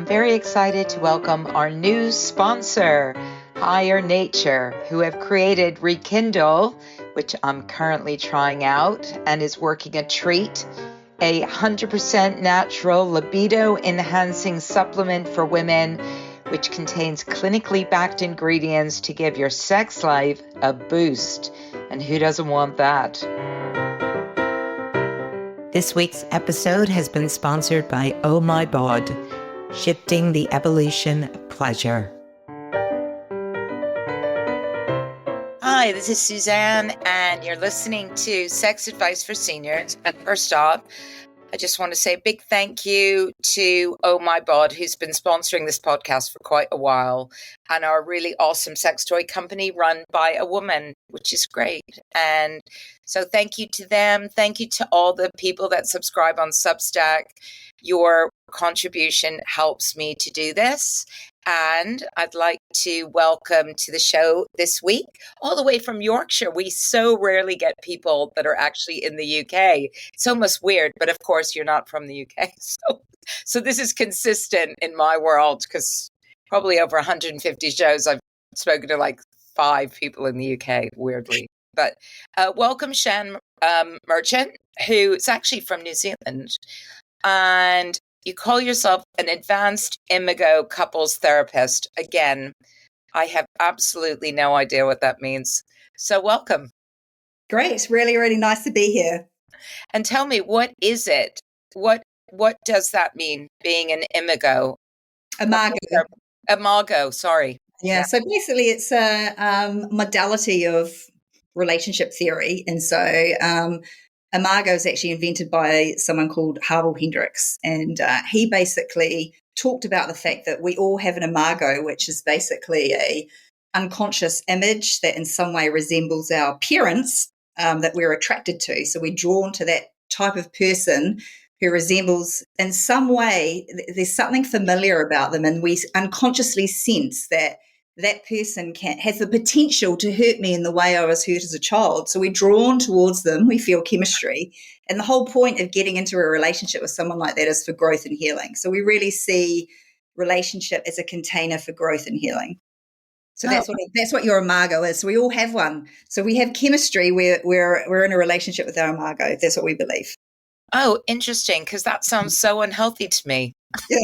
I'm very excited to welcome our new sponsor, Higher Nature, who have created Rekindle, which I'm currently trying out and is working a treat, a 100% natural libido-enhancing supplement for women, which contains clinically backed ingredients to give your sex life a boost. And who doesn't want that? This week's episode has been sponsored by Oh My Bod, shifting the evolution of pleasure. Hi, this is Suzanne, and you're listening to Sex Advice for Seniors. And first off, I just want to say a big thank you to Oh My Bod, who's been sponsoring this podcast for quite a while, and our really awesome sex toy company run by a woman, which is great. And so thank you to them. Thank you to all the people that subscribe on Substack. Your contribution helps me to do this. And I'd like to welcome to the show this week, all the way from Yorkshire. We so rarely get people that are actually in the UK. It's almost weird, but of course you're not from the UK. So this is consistent in my world, because probably over 150 shows I've spoken to like 5 people in the UK, weirdly. But welcome, Shan Marchant, who is actually from New Zealand. And you call yourself an advanced Imago couples therapist. Again, I have absolutely no idea what that means. So welcome. Great. Really, really nice to be here. And tell me, what is it? What does that mean, being an Imago? Imago, sorry. Yeah. So basically it's a modality of relationship theory. And so Imago is actually invented by someone called Harville Hendrix. And he basically talked about the fact that we all have an imago, which is basically a unconscious image that in some way resembles our parents that we're attracted to. So we're drawn to that type of person who resembles in some way, there's something familiar about them, and we unconsciously sense that that person has the potential to hurt me in the way I was hurt as a child. So we're drawn towards them, we feel chemistry. And the whole point of getting into a relationship with someone like that is for growth and healing. So we really see relationship as a container for growth and healing. So that's what your imago is. So we all have one. So we have chemistry. We're in a relationship with our imago. That's what we believe. Oh, interesting, because that sounds so unhealthy to me. Yeah.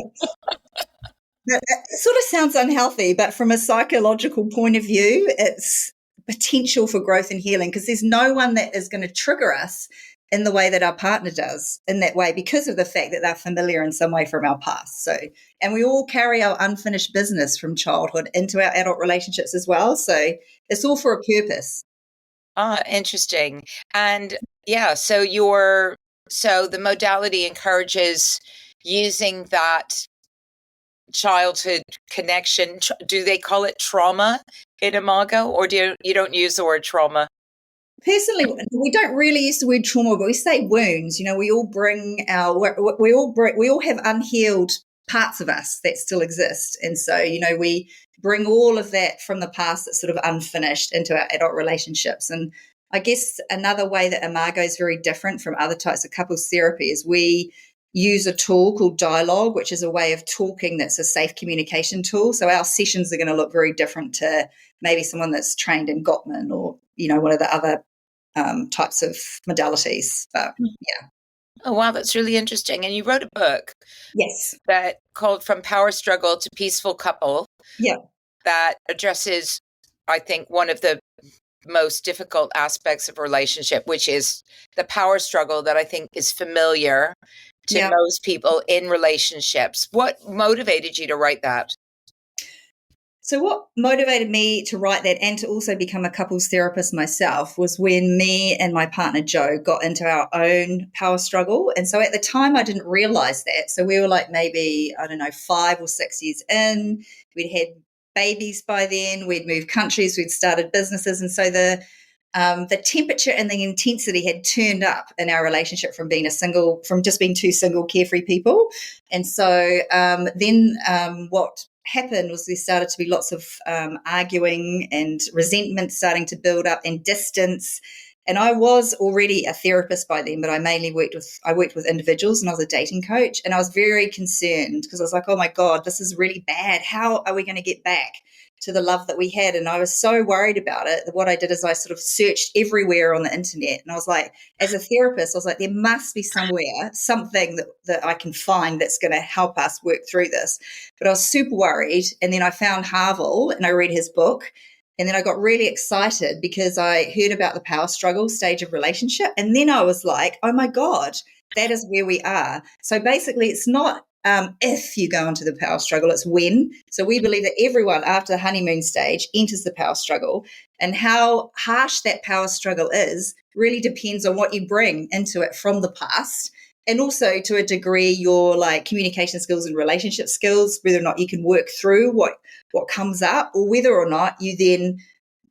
It sort of sounds unhealthy, but from a psychological point of view, it's potential for growth and healing, because there's no one that is going to trigger us in the way that our partner does in that way, because of the fact that they're familiar in some way from our past. So, and we all carry our unfinished business from childhood into our adult relationships as well. So it's all for a purpose. Interesting. And yeah, so the modality encourages using that childhood connection. Do they call it trauma in Imago, or you don't use the word trauma? Personally, we don't really use the word trauma, but we say wounds. You know, we all have unhealed parts of us that still exist, and so we bring all of that from the past that's sort of unfinished into our adult relationships. And I guess another way that Imago is very different from other types of couples therapy is we use a tool called dialogue, which is a way of talking that's a safe communication tool. So our sessions are going to look very different to maybe someone that's trained in Gottman or, one of the other types of modalities. But yeah. Oh, wow. That's really interesting. And you wrote a book. Yes. That called From Power Struggle to Peaceful Couple. Yeah. That addresses, I think, one of the most difficult aspects of a relationship, which is the power struggle that I think is familiar to most people in relationships. What motivated you to write that? So what motivated me to write that and to also become a couples therapist myself was when me and my partner, Joe, got into our own power struggle. And so at the time, I didn't realize that. So we were like maybe, 5 or 6 years in. We'd had babies by then. We'd moved countries. We'd started businesses. And so the temperature and the intensity had turned up in our relationship from just being two single carefree people. And so then what happened was there started to be lots of arguing and resentment starting to build up and distance. And I was already a therapist by then, but I mainly worked with individuals, and I was a dating coach. And I was very concerned because I was like, oh my God, this is really bad. How are we going to get back to the love that we had? And I was so worried about it that what I did is I sort of searched everywhere on the internet. And I was like, as a therapist, I was like, there must be somewhere, something that I can find that's going to help us work through this. But I was super worried. And then I found Harville and I read his book. And then I got really excited because I heard about the power struggle stage of relationship. And then I was like, oh my God, that is where we are. So basically, it's not if you go into the power struggle, it's when. So we believe that everyone after the honeymoon stage enters the power struggle. And how harsh that power struggle is really depends on what you bring into it from the past. And also, to a degree, your like communication skills and relationship skills, whether or not you can work through what comes up, or whether or not you then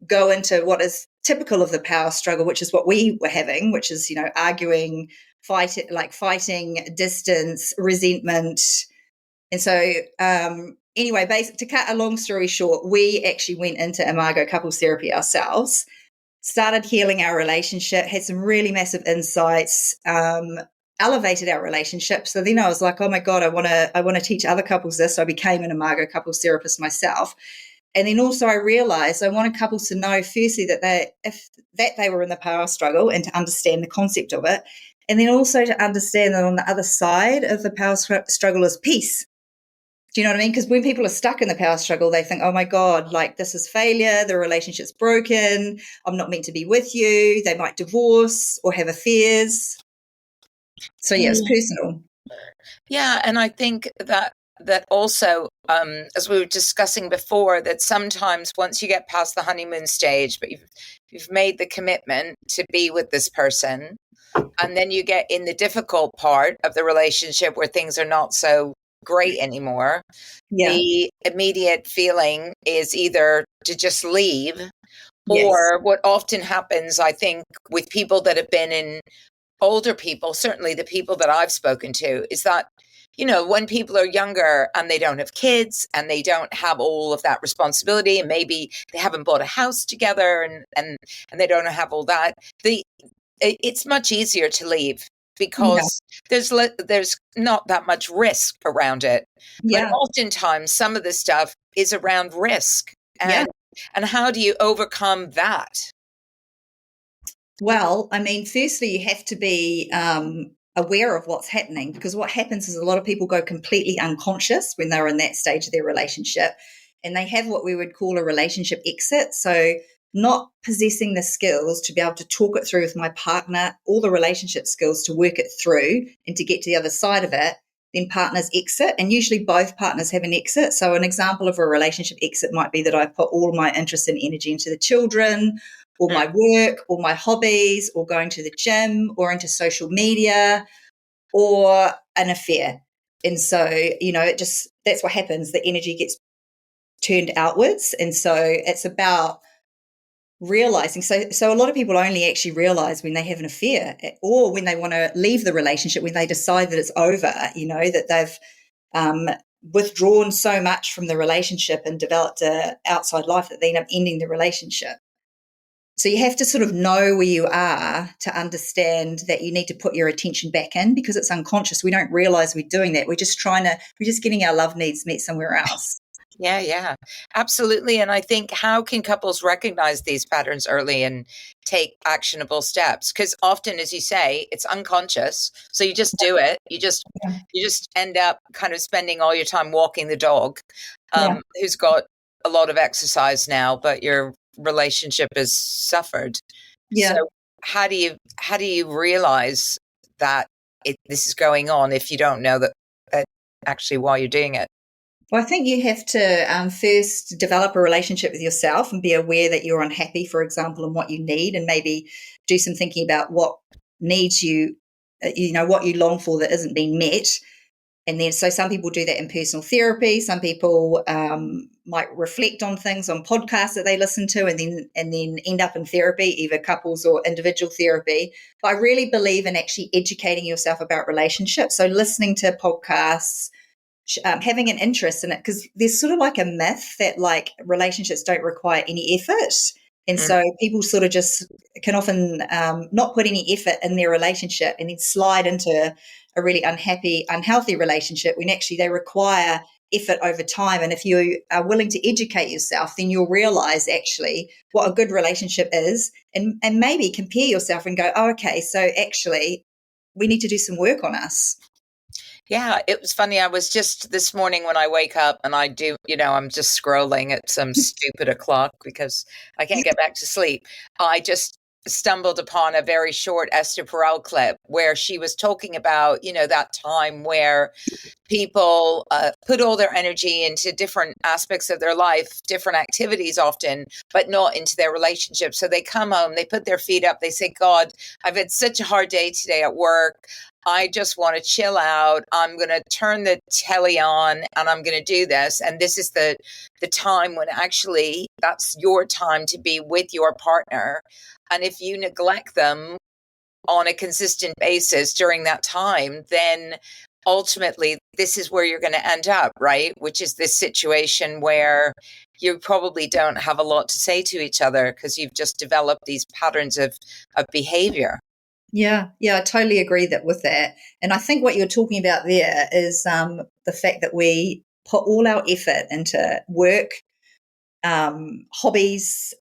go into what is typical of the power struggle, which is what we were having, which is, arguing, fighting, distance, resentment. And so, anyway, to cut a long story short, we actually went into Imago couples therapy ourselves, started healing our relationship, had some really massive insights, elevated our relationship. So then I was like, oh my God, I want to teach other couples this. So I became an Imago couples therapist myself. And then also I realized I wanted couples to know, firstly, that they were in the power struggle and to understand the concept of it. And then also to understand that on the other side of the power struggle is peace. Do you know what I mean? Because when people are stuck in the power struggle, they think, oh my God, like this is failure. The relationship's broken. I'm not meant to be with you. They might divorce or have affairs. So yeah, it's personal. Yeah, and I think that also, as we were discussing before, that sometimes once you get past the honeymoon stage, but you've made the commitment to be with this person, and then you get in the difficult part of the relationship where things are not so great anymore, the immediate feeling is either to just leave, or what often happens, I think, with people that have been in older people, certainly the people that I've spoken to, is that, when people are younger and they don't have kids and they don't have all of that responsibility, and maybe they haven't bought a house together and they don't have all that, it's much easier to leave because there's not that much risk around it. But oftentimes some of the stuff is around risk. And how do you overcome that? Well, I mean, firstly, you have to be aware of what's happening, because what happens is a lot of people go completely unconscious when they're in that stage of their relationship, and they have what we would call a relationship exit. So not possessing the skills to be able to talk it through with my partner, all the relationship skills to work it through and to get to the other side of it, then partners exit. And usually both partners have an exit. So an example of a relationship exit might be that I put all my interest and energy into the children, or my work, or my hobbies, or going to the gym, or into social media, or an affair. And so, that's what happens. The energy gets turned outwards. And so it's about realizing. So a lot of people only actually realize when they have an affair, or when they want to leave the relationship, when they decide that it's over, that they've withdrawn so much from the relationship and developed an outside life that they end up ending the relationship. So you have to sort of know where you are to understand that you need to put your attention back in, because it's unconscious. We don't realize we're doing that. We're just getting our love needs met somewhere else. Yeah, absolutely. And I think, how can couples recognize these patterns early and take actionable steps? Because often, as you say, it's unconscious. So you just do it. You just end up kind of spending all your time walking the dog, who's got a lot of exercise now, but your relationship has suffered. So how do you realize that this is going on if you don't know that actually while you're doing it? Well, I think you have to first develop a relationship with yourself and be aware that you're unhappy, for example, and what you need, and maybe do some thinking about what needs you, what you long for that isn't being met. And then, so some people do that in personal therapy. Some people might reflect on things on podcasts that they listen to, and then end up in therapy, either couples or individual therapy. But I really believe in actually educating yourself about relationships. So listening to podcasts, having an interest in it, because there's sort of like a myth that like relationships don't require any effort. And so people sort of just can often not put any effort in their relationship and then slide into a really unhappy, unhealthy relationship when actually they require effort over time. And if you are willing to educate yourself, then you'll realize actually what a good relationship is, and maybe compare yourself and go, oh, okay, so actually we need to do some work on us. Yeah, it was funny. I was just this morning when I wake up and I do, I'm just scrolling at some stupid o'clock because I can't get back to sleep. I just stumbled upon a very short Esther Perel clip where she was talking about, that time where people put all their energy into different aspects of their life, different activities often, but not into their relationship. So they come home, they put their feet up, they say, God, I've had such a hard day today at work. I just want to chill out. I'm going to turn the telly on and I'm going to do this. And this is the time when actually that's your time to be with your partner. And if you neglect them on a consistent basis during that time, then ultimately this is where you're going to end up, right? Which is this situation where you probably don't have a lot to say to each other because you've just developed these patterns of behavior. Yeah, I totally agree with that. And I think what you're talking about there is the fact that we put all our effort into work, hobbies,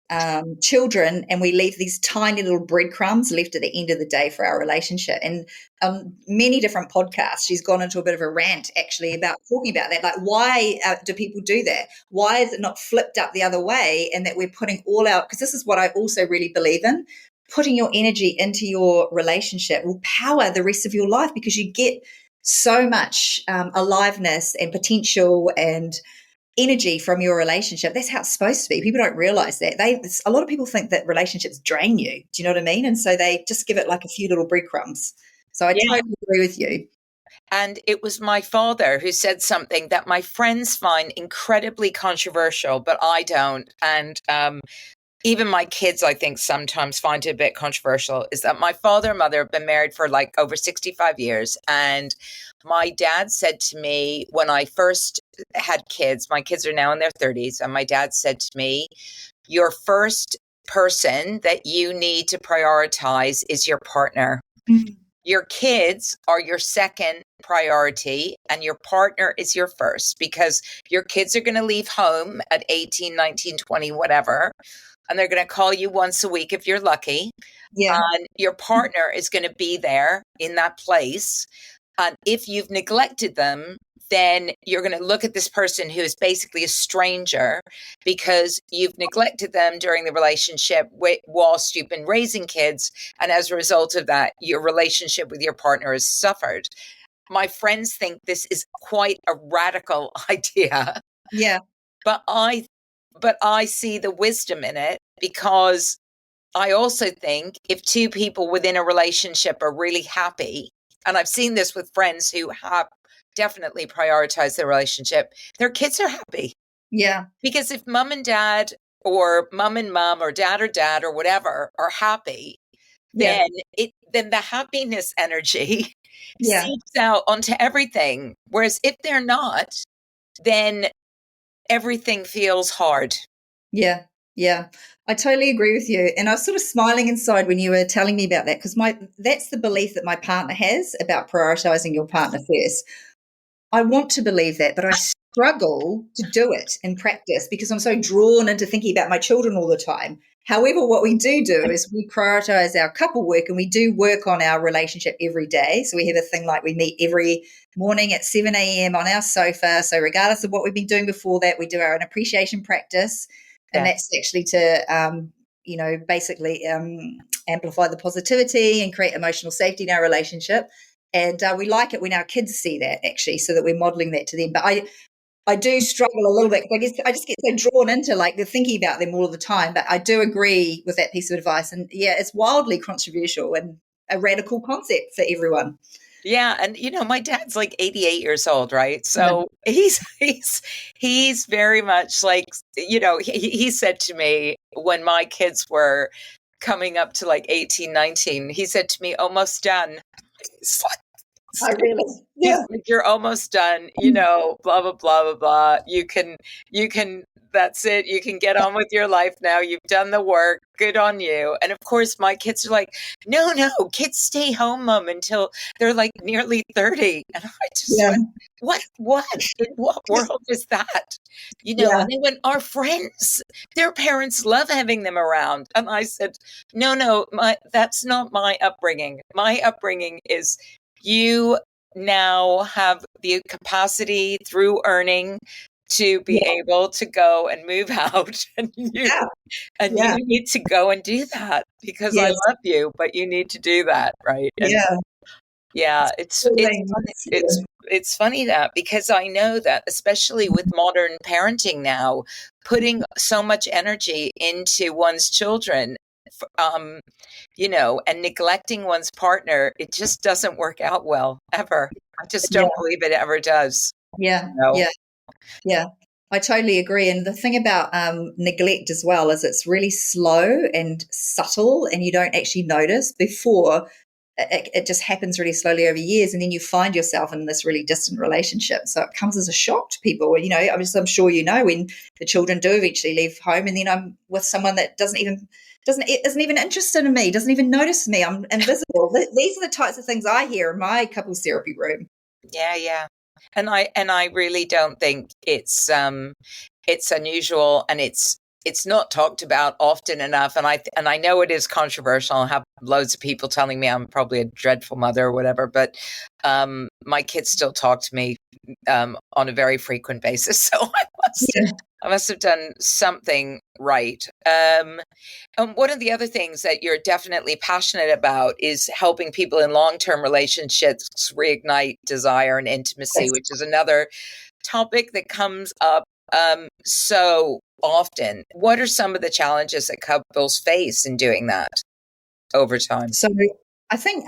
children, and we leave these tiny little breadcrumbs left at the end of the day for our relationship. And many different podcasts, she's gone into a bit of a rant actually about talking about that. Like, why do people do that? Why is it not flipped up the other way? And that we're putting all out, because this is what I also really believe in. Putting your energy into your relationship will power the rest of your life because you get so much aliveness and potential and energy from your relationship. That's how it's supposed to be. People don't realize that. A lot of people think that relationships drain you. Do you know what I mean? And so they just give it like a few little breadcrumbs. So I totally agree with you. And it was my father who said something that my friends find incredibly controversial, but I don't. And even my kids, I think, sometimes find it a bit controversial, is that my father and mother have been married for like over 65 years. And my dad said to me when I first had kids, my kids are now in their 30s, and my dad said to me, your first person that you need to prioritize is your partner. Mm-hmm. Your kids are your second priority and your partner is your first, because your kids are going to leave home at 18, 19, 20, whatever. And they're going to call you once a week if you're lucky. Yeah. And your partner is going to be there in that place. And if you've neglected them, then you're going to look at this person who is basically a stranger because you've neglected them during the relationship whilst you've been raising kids. And as a result of that, your relationship with your partner has suffered. My friends think this is quite a radical idea. Yeah. But I see the wisdom in it, because I also think if two people within a relationship are really happy, and I've seen this with friends who have definitely prioritized their relationship, their kids are happy. Yeah. Because if mom and dad or mom and mom or dad or whatever are happy, then the happiness energy seeps out onto everything. Whereas if they're not, then everything feels hard. Yeah. I totally agree with you. And I was sort of smiling inside when you were telling me about that, because that's the belief that my partner has about prioritizing your partner first. I want to believe that, but I struggle to do it in practice because I'm so drawn into thinking about my children all the time. However, what we do is we prioritize our couple work, and we do work on our relationship every day. So we have a thing like we meet every morning at 7 a.m. on our sofa. So regardless of what we've been doing before that, we do our own appreciation practice. And that's actually to, basically amplify the positivity and create emotional safety in our relationship. And we like it when our kids see that, actually, so that we're modeling that to them. But I do struggle a little bit because I just get so drawn into like the thinking about them all the time. But I do agree with that piece of advice. And yeah, it's wildly controversial and a radical concept for everyone. Yeah. And, my dad's like 88 years old, right? So he's very much like, he said to me when my kids were coming up to like 18, 19, he said to me, almost done. I really, He's yeah, like, you're almost done, you know, blah, blah, blah, blah, blah. You can, that's it. You can get on with your life now. You've done the work. Good on you. And of course, my kids are like, no, kids stay home, mom, until they're like nearly 30. And I just yeah, went, what? In what world is that? You know, yeah, and they went, our friends, their parents love having them around. And I said, no, that's not my upbringing. My upbringing is you now have the capacity through earning to be yeah, able to go and move out and you yeah, and yeah, you need to go and do that because I yes, love you, but you need to do that, right? And yeah, yeah, yeah, it's funny that because I know that especially with modern parenting now, putting so much energy into one's children, um, you know, and neglecting one's partner, it just doesn't work out well ever. I just yeah, don't believe it ever does. yeah, You know? yeah. Yeah, I totally agree. And the thing about neglect as well is it's really slow and subtle, and you don't actually notice before it just happens really slowly over years. And then you find yourself in this really distant relationship. So it comes as a shock to people. You know, I'm sure you know when the children do eventually leave home, and then I'm with someone that isn't even interested in me, doesn't even notice me. I'm invisible. These are the types of things I hear in my couples therapy room. Yeah. And I really don't think it's unusual, and it's not talked about often enough, and I know it is controversial. I have loads of people telling me I'm probably a dreadful mother or whatever, but my kids still talk to me on a very frequent basis, so Yeah. I must have done something right. And one of the other things that you're definitely passionate about is helping people in long-term relationships reignite desire and intimacy, Yes. which is another topic that comes up so often. What are some of the challenges that couples face in doing that over time? So I think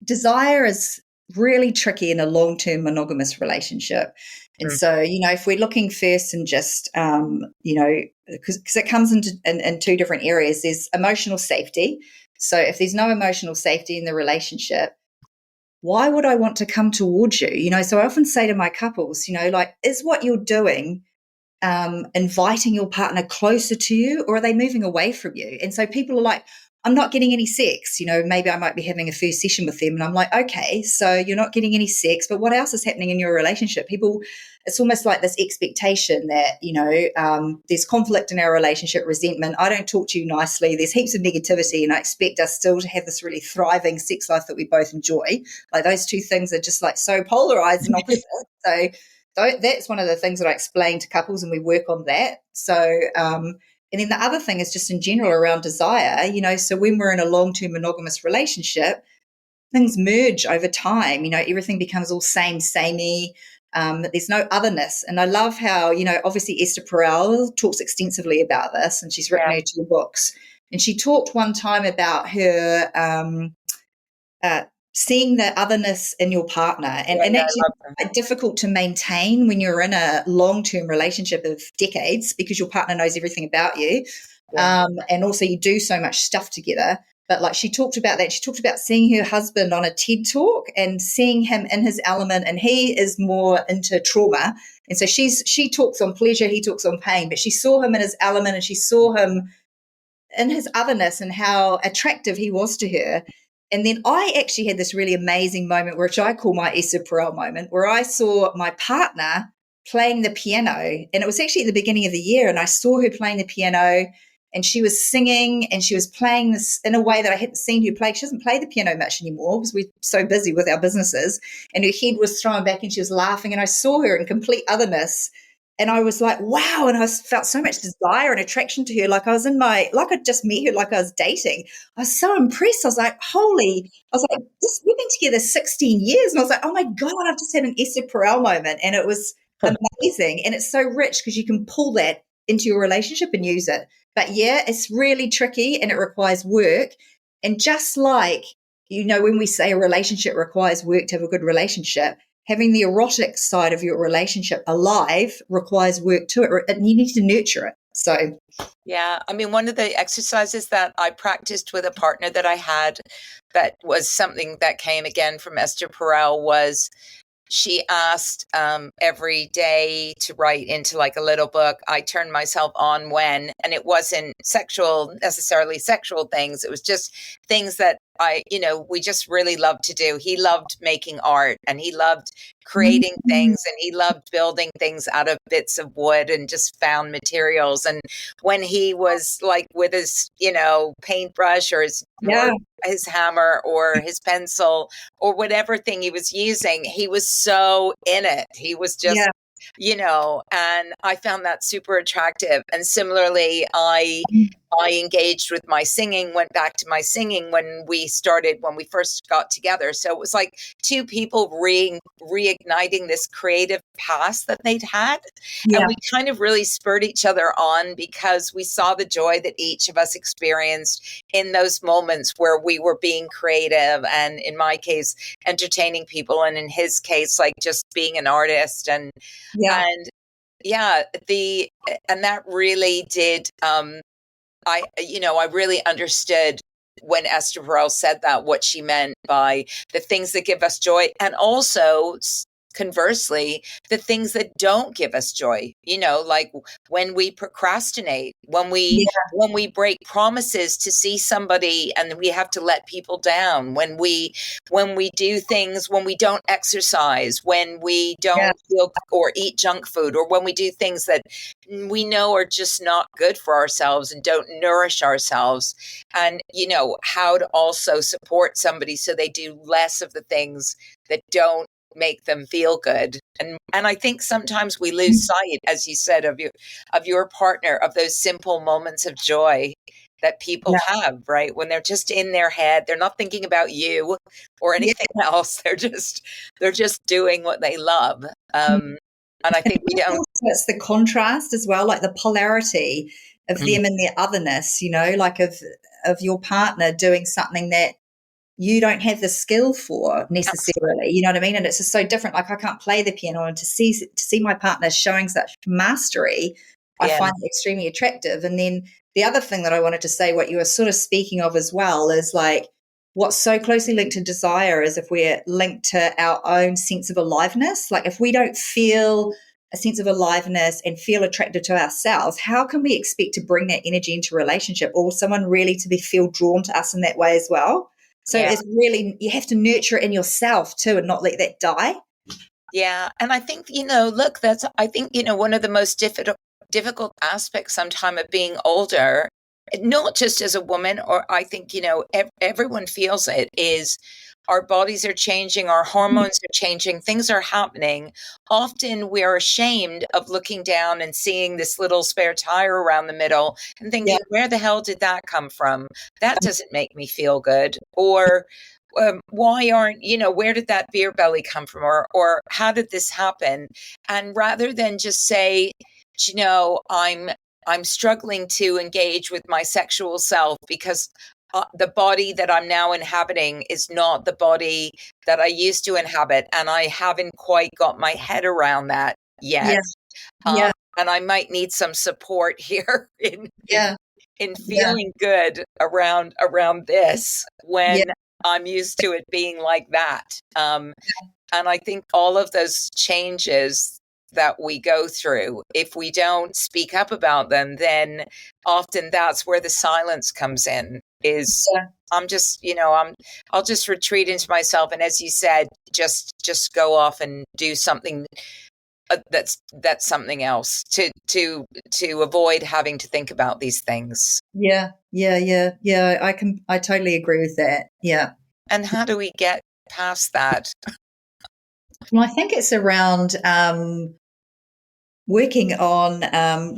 desire is really tricky in a long-term monogamous relationship. And Mm. so, you know, if we're looking first and just, you know, because it comes in two different areas, there's emotional safety. So if there's no emotional safety in the relationship, why would I want to come towards you? You know, so I often say to my couples, you know, like, is what you're doing inviting your partner closer to you, or are they moving away from you? And so people are like, I'm not getting any sex. You know, maybe I might be having a first session with them, and I'm like, okay, so you're not getting any sex, but what else is happening in your relationship? People, it's almost like this expectation that, you know, there's conflict in our relationship, resentment. I don't talk to you nicely. There's heaps of negativity, and I expect us still to have this really thriving sex life that we both enjoy. Like those two things are just like so polarized and opposite. So that's one of the things that I explain to couples, and we work on that. So, and then the other thing is just in general around desire, you know, so when we're in a long-term monogamous relationship, things merge over time, you know, everything becomes all samey. There's no otherness. And I love how, you know, obviously Esther Perel talks extensively about this, and she's written Yeah, her 2 books. And she talked one time about her uh, seeing the otherness in your partner, and yeah, I actually love that. quite difficult to maintain when you're in a long-term relationship of decades because your partner knows everything about you, Yeah, and also you do so much stuff together. But like she talked about that, she talked about seeing her husband on a TED talk and seeing him in his element, and he is more into trauma, and so she talks on pleasure, he talks on pain, but she saw him in his element, and she saw him in his otherness and how attractive he was to her. And then I actually had this really amazing moment, which I call my Esther Perel moment, where I saw my partner playing the piano. And it was actually at the beginning of the year. And I saw her playing the piano, and she was singing, and she was playing this in a way that I hadn't seen her play. She doesn't play the piano much anymore because we're so busy with our businesses. And her head was thrown back and she was laughing. And I saw her in complete otherness. And I was like, wow. And I felt so much desire and attraction to her. Like like I'd just met her, like I was dating. I was so impressed. I was like, I was like, we've been together 16 years. And I was like, oh my God, I've just had an Esther Perel moment. And it was amazing. And it's so rich because you can pull that into your relationship and use it. But yeah, it's really tricky and it requires work. And just like, you know, when we say a relationship requires work to have a good relationship, having the erotic side of your relationship alive requires work to it, and you need to nurture it. So, Yeah. I mean, one of the exercises that I practiced with a partner that I had that was something that came again from Esther Perel was she asked every day to write into like a little book. I turned myself on when, and it wasn't necessarily sexual things. It was just things that we just really loved to do. He loved making art and he loved creating things and he loved building things out of bits of wood and just found materials. And when he was like with his, paintbrush or yeah, his hammer or his pencil or whatever thing he was using, he was so in it. He was just, yeah, and I found that super attractive. And similarly, I engaged with my singing, went back to my singing when we first got together. So it was like two people reigniting this creative past that they'd had. And yeah, we kind of really spurred each other on because we saw the joy that each of us experienced in those moments where we were being creative. And in my case, entertaining people. And in his case, like just being an artist. yeah, And yeah, and that really did, I really understood when Esther Perel said that, what she meant by the things that give us joy, and also conversely, the things that don't give us joy. Like when we procrastinate, yeah, when we break promises to see somebody and we have to let people down, when we do things, when we don't exercise, when we yeah, don't feel or eat junk food, or when we do things that we know are just not good for ourselves and don't nourish ourselves. And how to also support somebody so they do less of the things that don't make them feel good. And I think sometimes we lose sight, as you said, of your partner, of those simple moments of joy that people yeah, have, right? When they're just in their head, they're not thinking about you or yeah. anything else. They're just doing what they love. And I think we don't. It's the contrast as well, like the polarity of Mm, them and their otherness, like of your partner doing something that you don't have the skill for necessarily. You know what I mean? And it's just so different. Like I can't play the piano, and to see my partner showing such mastery, I yeah, find it extremely attractive. And then the other thing that I wanted to say, what you were sort of speaking of as well, is like what's so closely linked to desire is if we're linked to our own sense of aliveness. Like if we don't feel a sense of aliveness and feel attracted to ourselves, how can we expect to bring that energy into a relationship or someone really to feel drawn to us in that way as well? So yeah. it's really, you have to nurture it in yourself too and not let that die. Yeah. And I think, look, I think, one of the most difficult aspects sometime of being older, not just as a woman, or I think, everyone feels it, is our bodies are changing, our hormones are changing, things are happening. Often we're ashamed of looking down and seeing this little spare tire around the middle and Yeah. thinking, where the hell did that come from? That doesn't make me feel good. Or why aren't, where did that beer belly come from? Or how did this happen? And rather than just say, I'm struggling to engage with my sexual self because the body that I'm now inhabiting is not the body that I used to inhabit. And I haven't quite got my head around that yet. Yeah. Yeah. And I might need some support here Yeah. in Yeah. feeling good around this Yeah. when I'm used to it being like that. And I think all of those changes that we go through, if we don't speak up about them, then often that's where the silence comes in. Is Yeah. I'm just, I'll just retreat into myself, and as you said, just go off and do something that's something else to avoid having to think about these things. Yeah. Yeah. Yeah. Yeah. I totally agree with that. Yeah. And how do we get past that? Well, I think it's around working on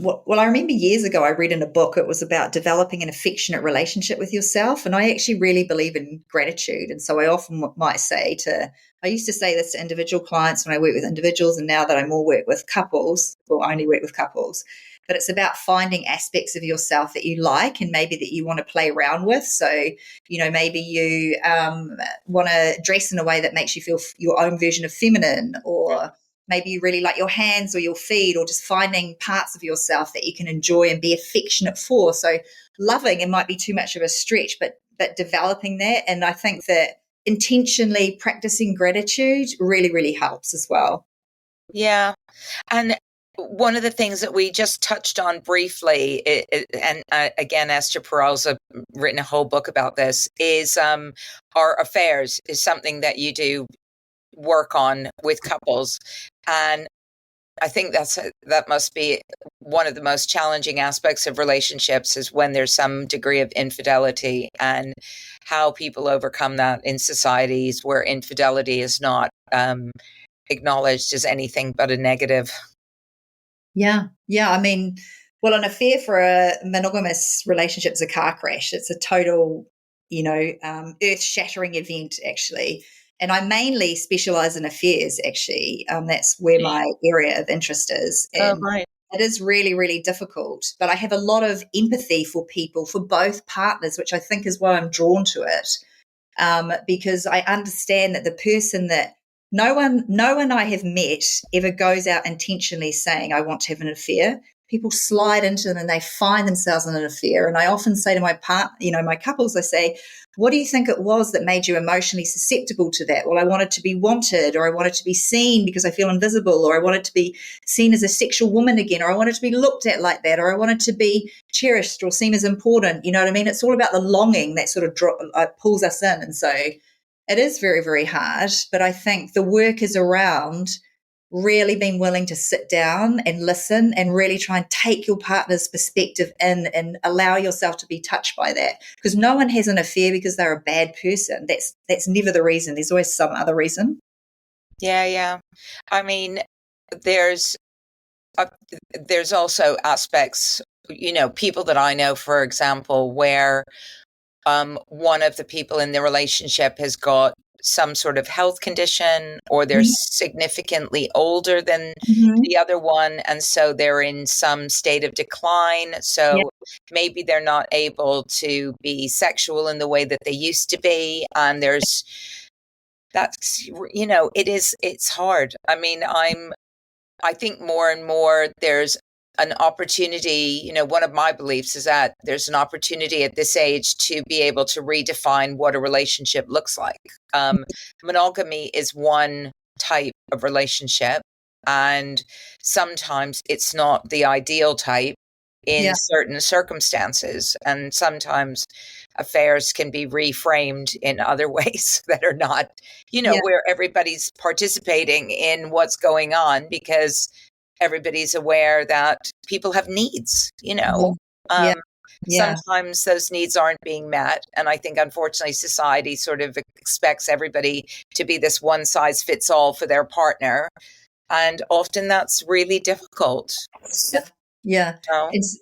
well, I remember years ago I read in a book, it was about developing an affectionate relationship with yourself, and I actually really believe in gratitude. And so I often might say to I used to say this to individual clients when I work with individuals, and now that I more work with couples, or only work with couples, but it's about finding aspects of yourself that you like and maybe that you want to play around with. So maybe you want to dress in a way that makes you feel your own version of feminine, or maybe you really like your hands or your feet, or just finding parts of yourself that you can enjoy and be affectionate for. So loving, it might be too much of a stretch, but developing that. And I think that intentionally practicing gratitude really, really helps as well. Yeah. And one of the things that we just touched on briefly, again, Esther Perel's written a whole book about this, is our affairs is something that you do work on with couples. And I think that must be one of the most challenging aspects of relationships, is when there's some degree of infidelity, and how people overcome that in societies where infidelity is not acknowledged as anything but a negative. Yeah. Yeah. I mean, well, an affair for a monogamous relationship is a car crash. It's a total, earth shattering event, actually. And I mainly specialize in affairs, actually. That's where my area of interest is. Oh, And right. it is really, really difficult. But I have a lot of empathy for people, for both partners, which I think is why I'm drawn to it. Because I understand that the person that no one I have met ever goes out intentionally saying, I want to have an affair. People slide into them and they find themselves in an affair. And I often say to my couples, I say, what do you think it was that made you emotionally susceptible to that? Well, I wanted to be wanted, or I wanted to be seen because I feel invisible, or I wanted to be seen as a sexual woman again, or I wanted to be looked at like that, or I wanted to be cherished or seen as important. You know what I mean? It's all about the longing that sort of pulls us in. And so it is very, very hard. But I think the work is around really being willing to sit down and listen and really try and take your partner's perspective in and allow yourself to be touched by that. Because no one has an affair because they're a bad person. That's never the reason. There's always some other reason. Yeah, yeah. I mean, there's also aspects, people that I know, for example, where one of the people in the relationship has got some sort of health condition, or they're significantly older than Mm-hmm. the other one, and so they're in some state of decline. So maybe they're not able to be sexual in the way that they used to be, and it's hard. I mean, I think more and more there's an opportunity. One of my beliefs is that there's an opportunity at this age to be able to redefine what a relationship looks like. Monogamy is one type of relationship, and sometimes it's not the ideal type in certain circumstances. And sometimes affairs can be reframed in other ways that are not, where everybody's participating in what's going on, because everybody's aware that people have needs, Yeah. Yeah. Sometimes those needs aren't being met. And I think, unfortunately, society sort of expects everybody to be this one size fits all for their partner. And often that's really difficult. Yeah.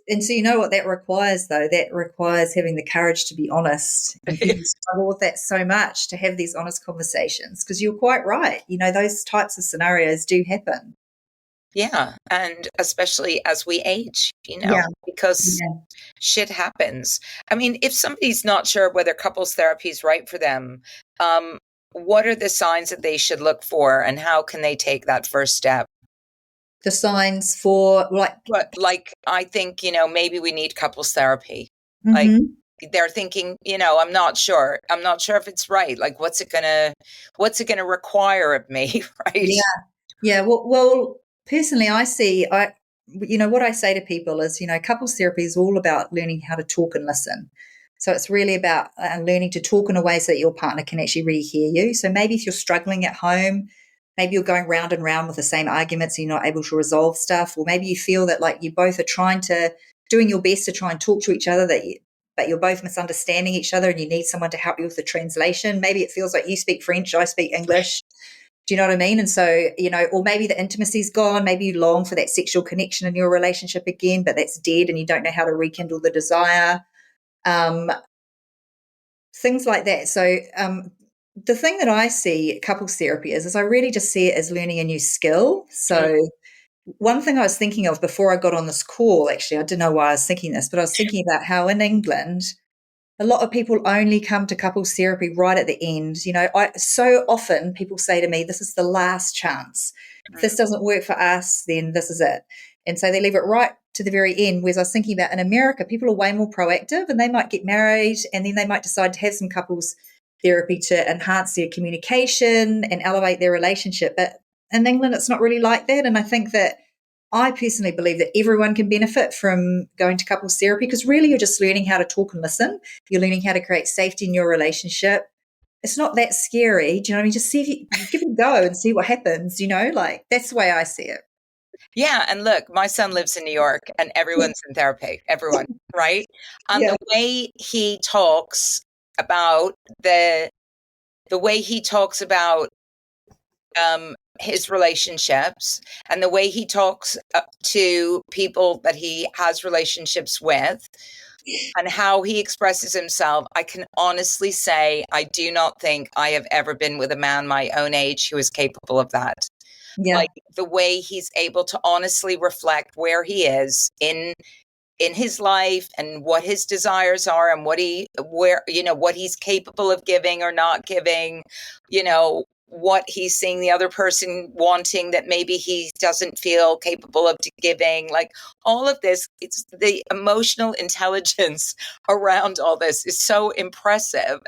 And so you know what that requires, though? That requires having the courage to be honest. And people struggle with that so much, to have these honest conversations, because you're quite right. Those types of scenarios do happen. Yeah. And especially as we age, because shit happens. I mean, if somebody's not sure whether couples therapy is right for them, what are the signs that they should look for, and how can they take that first step? The signs for I think, maybe we need couples therapy. Mm-hmm. Like, they're thinking, I'm not sure if it's right. Like, what's it gonna require of me? Right. Yeah. Well, personally, what I say to people is, couples therapy is all about learning how to talk and listen. So it's really about learning to talk in a way so that your partner can actually really hear you. So maybe if you're struggling at home, maybe you're going round and round with the same arguments and you're not able to resolve stuff, or maybe you feel that like you both are doing your best to try and talk to each other, but you're both misunderstanding each other and you need someone to help you with the translation. Maybe it feels like you speak French, I speak English. Do you know what I mean? And so, or maybe the intimacy's gone. Maybe you long for that sexual connection in your relationship again, but that's dead and you don't know how to rekindle the desire. Things like that. So the thing that I see couples therapy is I really just see it as learning a new skill. So one thing I was thinking of before I got on this call, actually, I didn't know why I was thinking this, but I was thinking about how in England, a lot of people only come to couples therapy right at the end. So often people say to me, this is the last chance. If this doesn't work for us, then this is it. And so they leave it right to the very end. Whereas I was thinking about in America, people are way more proactive and they might get married and then they might decide to have some couples therapy to enhance their communication and elevate their relationship. But in England, it's not really like that. And I think that I personally believe that everyone can benefit from going to couples therapy because really you're just learning how to talk and listen. You're learning how to create safety in your relationship. It's not that scary. Do you know what I mean? Just see if you give it a go and see what happens, like that's the way I see it. Yeah. And look, my son lives in New York and everyone's in therapy, everyone, right? And Yeah. the way he talks about the way he talks about his relationships and the way he talks to people that he has relationships with and how he expresses himself, I can honestly say I do not think I have ever been with a man my own age who is capable of that. Yeah. Like the way he's able to honestly reflect where he is in his life and what his desires are and what he's capable of giving or not giving, what he's seeing the other person wanting that maybe he doesn't feel capable of giving. Like all of this, it's the emotional intelligence around all this is so impressive.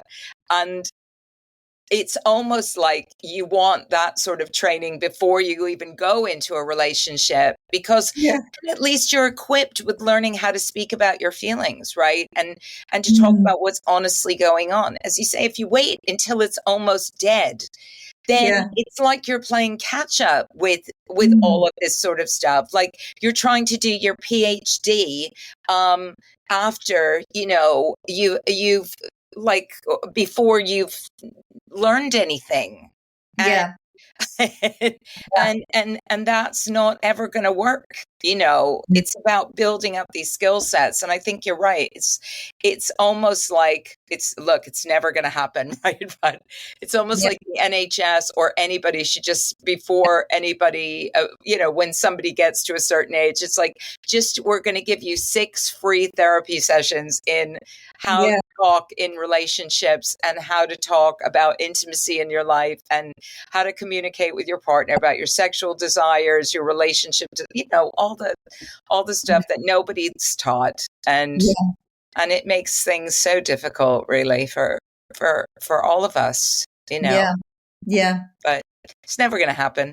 And it's almost like you want that sort of training before you even go into a relationship, because at least you're equipped with learning how to speak about your feelings, right? And to talk about what's honestly going on. As you say, if you wait until it's almost dead, then it's like you're playing catch up with all of this sort of stuff. Like you're trying to do your PhD after, you've like before you've learned anything. And that's not ever going to work. It's about building up these skill sets. And I think you're right. It's almost like it's never going to happen. Right. But it's almost like the NHS or anybody should just, before anybody, when somebody gets to a certain age, it's like, we're going to give you 6 free therapy sessions in how to talk in relationships and how to talk about intimacy in your life and how to communicate with your partner about your sexual desires, your relationship to, all the stuff that nobody's taught. And it makes things so difficult really for all of us, but it's never going to happen.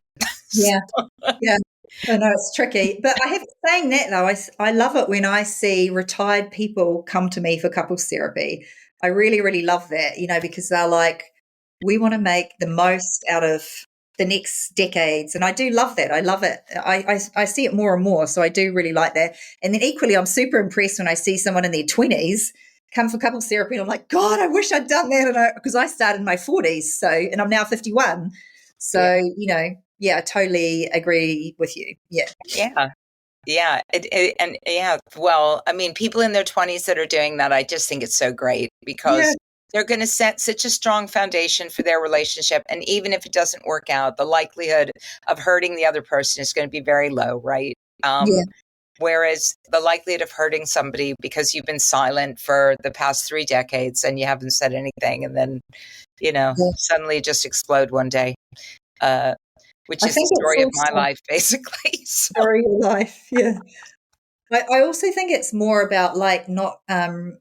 I know it's tricky, but saying that though, I love it when I see retired people come to me for couples therapy. I really, really love that, because they're like, we want to make the most out of the next decades. And I do love that. I love it. I see it more and more. So I do really like that. And then equally, I'm super impressed when I see someone in their 20s come for couples therapy. And I'm like, God, I wish I'd done that. Because I started in my 40s. And I'm now 51. So, I totally agree with you. Yeah. Well, I mean, people in their 20s that are doing that, I just think it's so great because they're going to set such a strong foundation for their relationship. And even if it doesn't work out, the likelihood of hurting the other person is going to be very low, right? Whereas the likelihood of hurting somebody because you've been silent for the past 3 decades and you haven't said anything and then, suddenly just explode one day, which is the story of my life, basically. Story of your life, I also think it's more about like not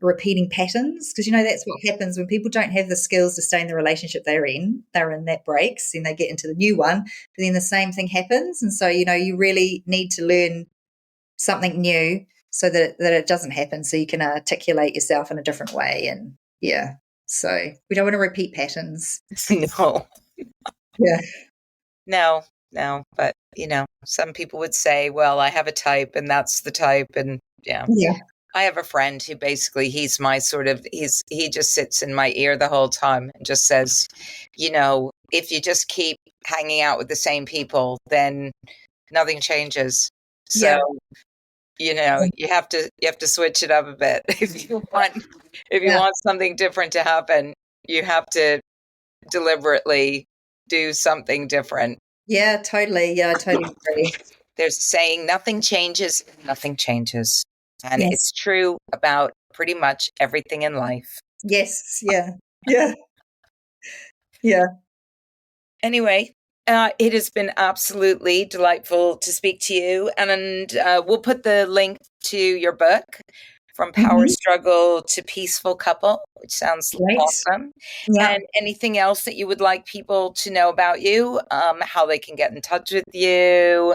repeating patterns because, that's what happens when people don't have the skills to stay in the relationship they're in. That breaks and they get into the new one, but then the same thing happens. And so, you really need to learn something new so that it doesn't happen, so you can articulate yourself in a different way. And so we don't want to repeat patterns. No. No, but some people would say, well, I have a type and that's the type. And I have a friend who basically he's my he just sits in my ear the whole time and just says, if you just keep hanging out with the same people, then nothing changes. So, you have to switch it up a bit. If you want something different to happen, you have to deliberately do something different. Yeah, totally. Yeah, I totally agree. There's saying nothing changes. And it's true about pretty much everything in life. Yes. Yeah. Yeah. Yeah. Anyway, it has been absolutely delightful to speak to you. And we'll put the link to your book, From Power Struggle to Peaceful Couple, which sounds awesome. Yeah. And anything else that you would like people to know about you, how they can get in touch with you.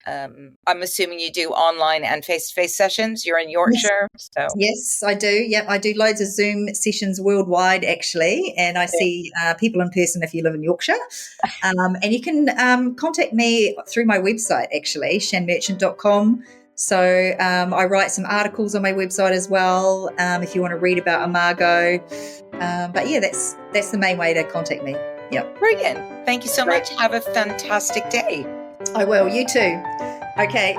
I'm assuming you do online and face-to-face sessions. You're in Yorkshire, so yes, I do. Yep, I do loads of Zoom sessions worldwide, actually, and I see people in person if you live in Yorkshire. And you can contact me through my website, actually, shanmarchant.com. So I write some articles on my website as well, if you want to read about Imago. But yeah, that's the main way to contact me. Yep. Brilliant. Thank you so much. Have a fantastic day. I will. You too. Okay.